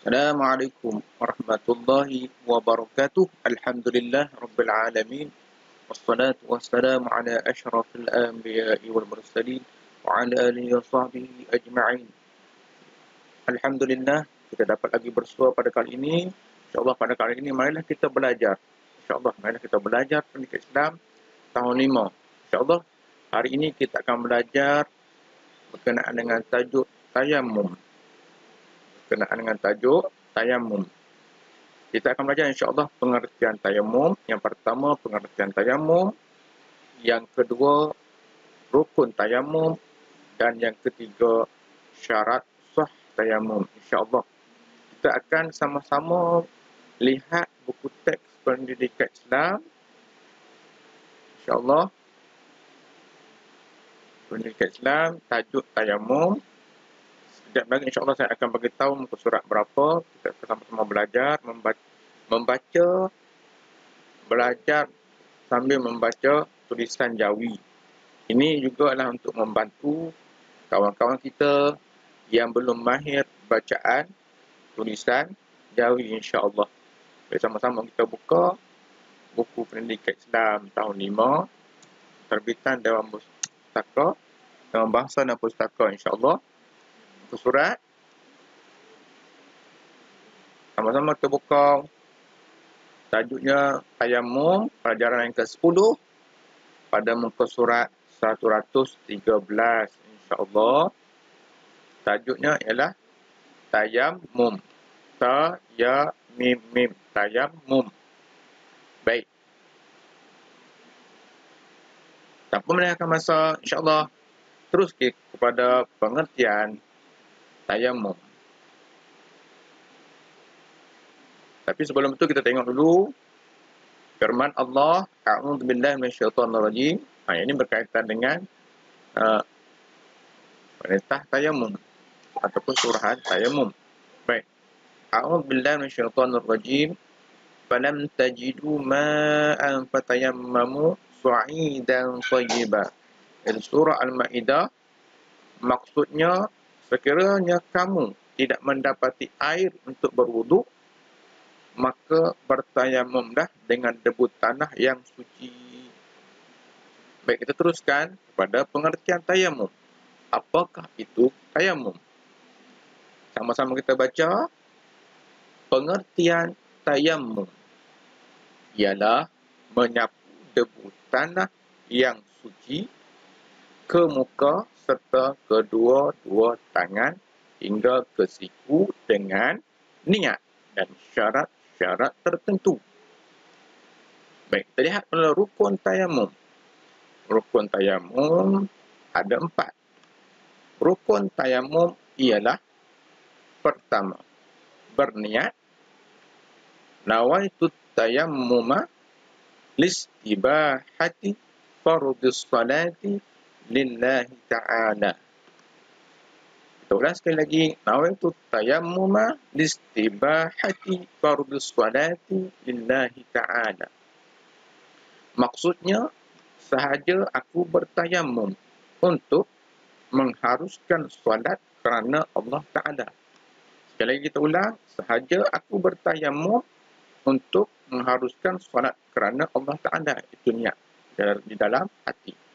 Assalamualaikum warahmatullahi wabarakatuh. Alhamdulillah rabbil alamin. Wassalatu wassalamu ala asyrafil anbiya'i wal mursalin wa ala alihi wa sahbihi ajma'in. Alhamdulillah, kita dapat lagi bersua pada kali ini. InsyaAllah pada kali ini marilah kita belajar. InsyaAllah marilah kita belajar pendidikan Islam tahun 5. InsyaAllah hari ini kita akan belajar berkenaan dengan tajuk tayamum. Kita akan belajar insya-Allah pengertian tayamum. Yang pertama pengertian tayamum, yang kedua rukun tayamum, dan yang ketiga syarat sah tayamum. Insya-Allah kita akan sama-sama lihat buku teks pendidikan Islam. Insya-Allah pendidikan Islam tajuk tayamum. Sekejap lagi insya-Allah saya akan bagi tahu muka surat berapa. Kita sama-sama belajar belajar sambil membaca tulisan Jawi. Ini juga adalah untuk membantu kawan-kawan kita yang belum mahir bacaan tulisan Jawi insya-Allah. Bersama-sama kita buka buku pendidikan Islam tahun 5 terbitan Dewan Pustaka, Dewan Bahasa dan Pustaka insya-Allah. Buku surat sama-sama kita buka. Tajuknya tayamum, pelajaran yang ke-10 pada muka surat 113 insya-Allah. Tajuknya ialah tayamum. Tayamum. Baik. Tanpa melengahkan masa, insya-Allah terus kepada pengertian tayamum. Tapi sebelum itu kita tengok dulu firman Allah, a'udzubillahi minasyaitonirrajim. Ini berkaitan dengan perintah tayamum ataupun surahan tayamum. Baik. A'udzubillahi minasyaitonirrajim. Falam tajidu ma'an fatayammamu su'idan thayyiba. Surah Al-Maidah, maksudnya sekiranya kamu tidak mendapati air untuk berwuduk, maka bertayamumlah dengan debu tanah yang suci. Baik, kita teruskan kepada pengertian tayamum. Apakah itu tayamum? Sama-sama kita baca. Pengertian tayamum ialah menyapu debu tanah yang suci ke muka serta kedua-dua tangan hingga ke siku dengan niat dan syarat-syarat tertentu. Baik, kita lihat pada rukun tayamum. Rukun tayamum ada 4. Rukun tayamum ialah pertama, berniat. Nawaitu tayammuma listibahati fardhis salati lillahi ta'ala. Kita ulang sekali lagi. Nawaitu tayammuma listibahati fardhis salati lillahi ta'ala. Maksudnya, sahaja aku bertayamum untuk mengharuskan solat kerana Allah Ta'ala. Sekali lagi kita ulang. Sahaja aku bertayamum untuk mengharuskan solat kerana Allah Ta'ala. Itu niat di dalam hati.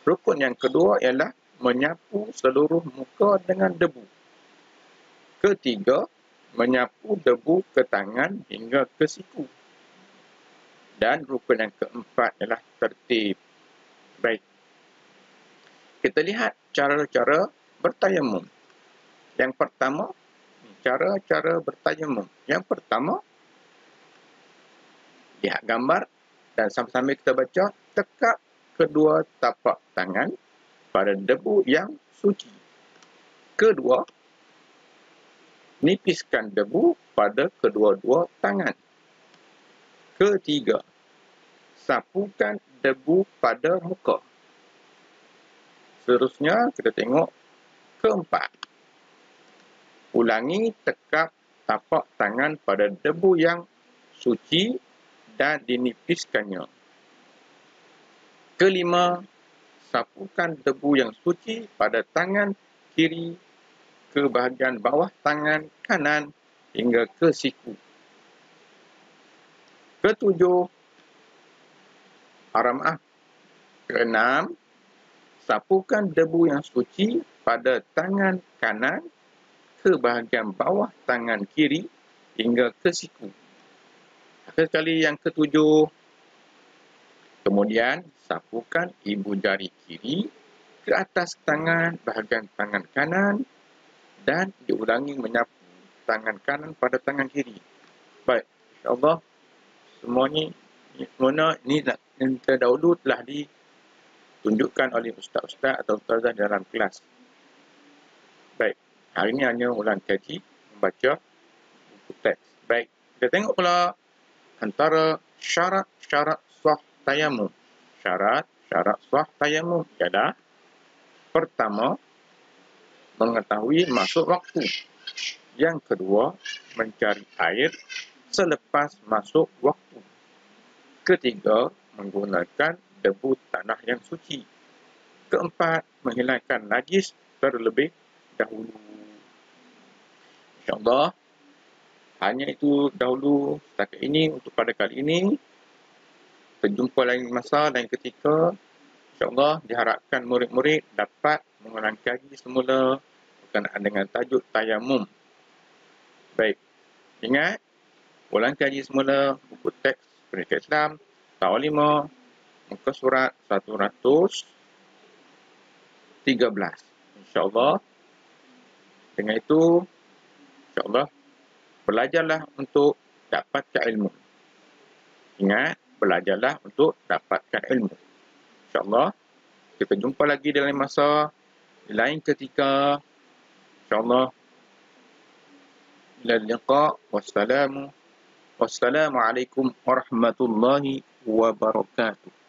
Rukun yang kedua ialah menyapu seluruh muka dengan debu. Ketiga, menyapu debu ke tangan hingga ke siku. Dan rukun yang keempat ialah tertib. Baik. Kita lihat cara-cara bertayamum. Yang pertama, cara-cara bertayamum. Yang pertama, lihat gambar dan sama-sama kita baca. Tekap kedua tapak tangan pada debu yang suci. Kedua, nipiskan debu pada kedua-dua tangan. Ketiga, sapukan debu pada muka. Seterusnya, kita tengok keempat. Ulangi tekap tapak tangan pada debu yang suci dan dinipiskannya. Kelima, sapukan debu yang suci pada tangan kiri ke bahagian bawah tangan kanan hingga ke siku. Ketujuh, maaf. Keenam, sapukan debu yang suci pada tangan kanan ke bahagian bawah tangan kiri hingga ke siku. Sekali yang ketujuh, kemudian sapukan ibu jari kiri ke atas tangan bahagian tangan kanan dan diulangi menyapu tangan kanan pada tangan kiri. Baik, insyaAllah semuanya ini yang terdahulu telah ditunjukkan oleh ustaz-ustaz atau ustazah dalam kelas. Baik, hari ini hanya ulang kaji membaca buku teks. Baik, kita tengok pula antara syarat-syarat sah tayamum. Syarat-syarat sah tayamum ialah pertama, mengetahui masuk waktu. Yang kedua, mencari air selepas masuk waktu. Ketiga, menggunakan debu tanah yang suci. Keempat, menghilangkan najis terlebih dahulu. InsyaAllah, hanya itu dahulu setakat ini untuk pada kali ini. Berjumpa lain masa dan ketika. InsyaAllah, diharapkan murid-murid dapat mengulang kaji semula berkenaan dengan tajuk tayamum. Baik, ingat, ulang kaji semula buku teks Pendidikan Islam, tahun 5, muka surat 113. InsyaAllah, dengan itu, InsyaAllah, belajarlah untuk dapatkan ilmu. Ingat, belajarlah untuk dapatkan ilmu. InsyaAllah, kita jumpa lagi dalam masa lain ketika. InsyaAllah, ila liqa. Wassalamualaikum warahmatullahi wabarakatuh.